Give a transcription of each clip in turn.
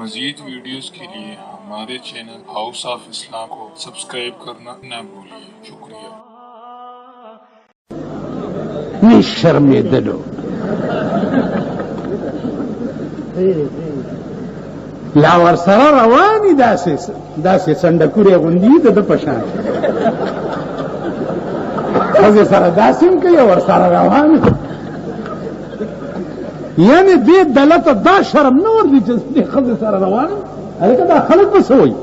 मजीद वीडियोस के लिए हमारे चैनल हाउस ऑफ इस्लाम को सब्सक्राइब करना न भूलिए। शुक्रिया। शर्मेदलो لا ورسره رواني داسې سندکورې غوندي د پشان خزه سره داسیم کوي ورسره رواني یعنی دې دلته دا شرم نه ور دي چې خزه سره رواني هغه دا خلک وسوي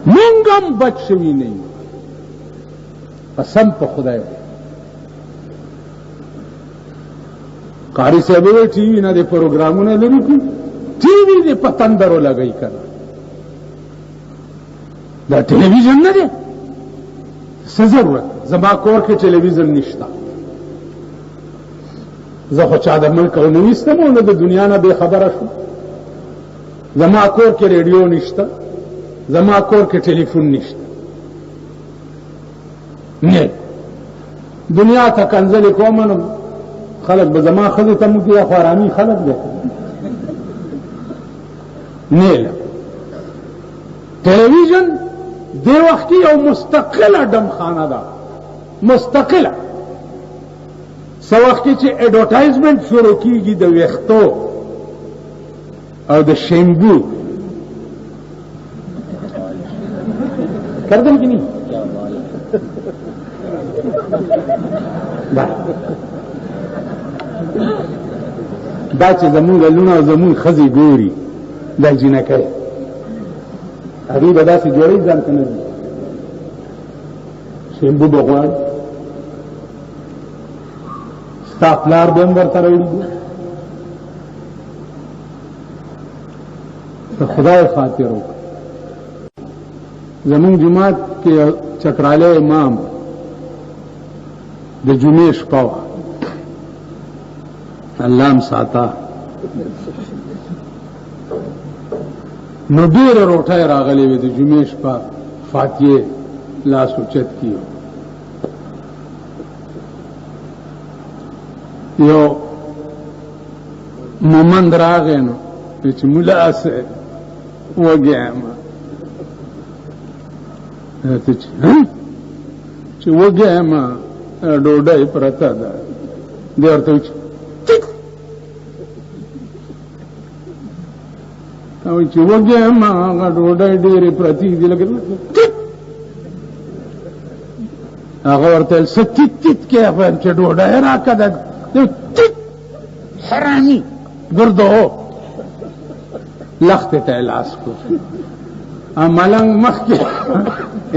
مونږ هم بچ شوي نه یو قسم په خدای قاری صاحب وی ټي وی نه د پروګرامونه لري کی ټي وی دې پتندرو لګای کړه دا ټلویزیون نه دی څه ضرورت زما کور کې ټلویزیون نشته زه خو چا د ملک او نویستم او د دنیا نه به خبره شو زما کور کې ریډیو نشته زما کور کې ټلیفون نشته نه دنیا ته کنځلې کوم نو خلق به زما خزه ته مو کې خورامي خلق دی نه ټلویزیون د وخت یو مستقله دمخانه ده مستقله سو وخت چې اډورټایزمنت شروع کیږي د ویختو او د شیمبو کردم کی نہیں دا چې زمونږ لونه او زمونږ ښځې ګوري دا جینکۍ هغوی به داسې جوړوي ځان ته نه ځي شیمبو به غواړي ستا پلار به هم ورته راوړي دي د خدای خاطر وکړه زمونږ جومات کې چترالی امام د جمعې شپه وه الله هم ساته نو ډېره روټۍ راغلې وې د جمعې شپه فاتحې لاس اوچت کیو یو مومند راغی نو چې ملا صاحب وږی یم چې وږی یم ډوډۍ پرته ده دی ورته وایي چې وږی یم هغه ډوډۍ ډېرې پرتې دي لکه هغه ورته ویل څه تیت تیت کې وایم چې ډوډۍ راکړه ده حرامي ګردو لختې ته یې لاس کړو ملنګ مخکې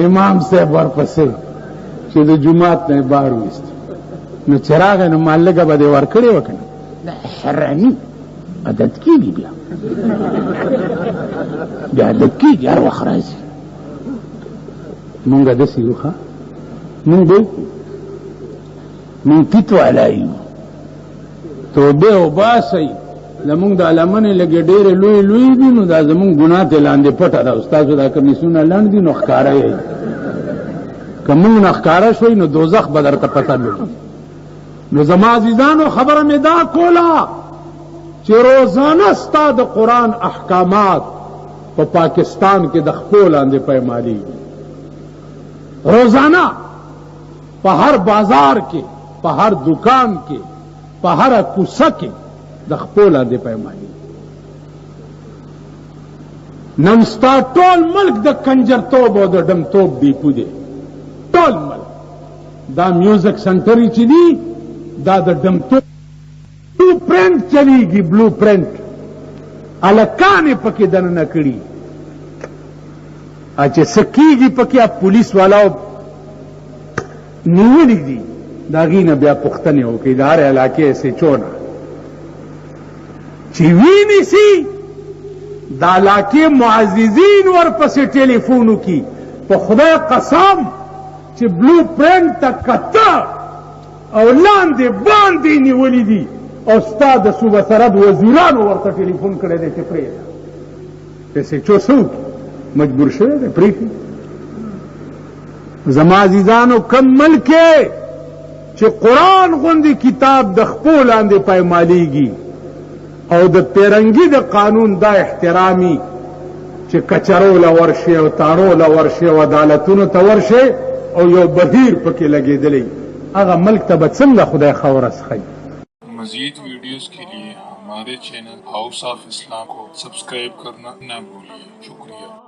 امام صاحب ورپسې چې د جومات نه یې بار ویست نو چې راغی نو ما لږه به دې ورکړې وه که نه دا حرامي عادت کېږي بیا عادت کېږي هر وخت راځي مونږ داسې یو ښه مونږ به مونږ تیت والا یو توبه وباسئ زمونږ د لمنې لږې ډېرې لوی لوی دي نو دا زمونږ ګناه ترې لاندې پټه ده ستاسو دا کمیسونه لنډ دي نو ښکاره یې که مونږ نه ښکاره شوئ نو دوزخ به درته پته لګي نو زما عزیزانو خبره مې دا کوله چې روزانه ستا د قرآن احکامات په پاکستان کې د خپو لاندې پیمانېږي روزانه په هر بازار کې په هر دکان کې په هر کوڅه کې د خپو لاندې پیمانېږي نن ستا ټول ملک د کنجرتوب او د ډمتوب ډیپو دی ټول ملک دا میوزک سنټرې چې دي دا د ډمتوب بلو پرنٹ چلیږي بلو پرنٹ الکانې پکې دننه کړي چې څه کېږي پکې پولیس والاو نیولي دي د هغې نه بیا پوښتنې وکړي د هر علاقې SHO نه چې وینیسي د علاقې معززین ورپسې ټلیفون وکړي په خدای قسم چې بلو پرنٹ ته کته او لاندې باندې نیولي دي او ستا د صوبه سرحد وزیرانو ورته ټلیفون کړی دی چې پرېږده SHO څه وکړي مجبور شوی دی پرېږدي زما عزیزانو کم ملک چې قرآن غوندې کتاب د خپو لاندې پایمالېږي او د پیرنګي د قانون دا احترامي چې کچرو لورشه او تانو لورشه او عدالتونو ته ورشه او یو بهیر پکې لګېدلی هغه ملک ته به څنګه خدای خورس خی. मजीद वीडियोस के लिए हमारे चैनल हाउस ऑफ इस्लाम को सब्सक्राइब करना न भूलिए। शुक्रिया।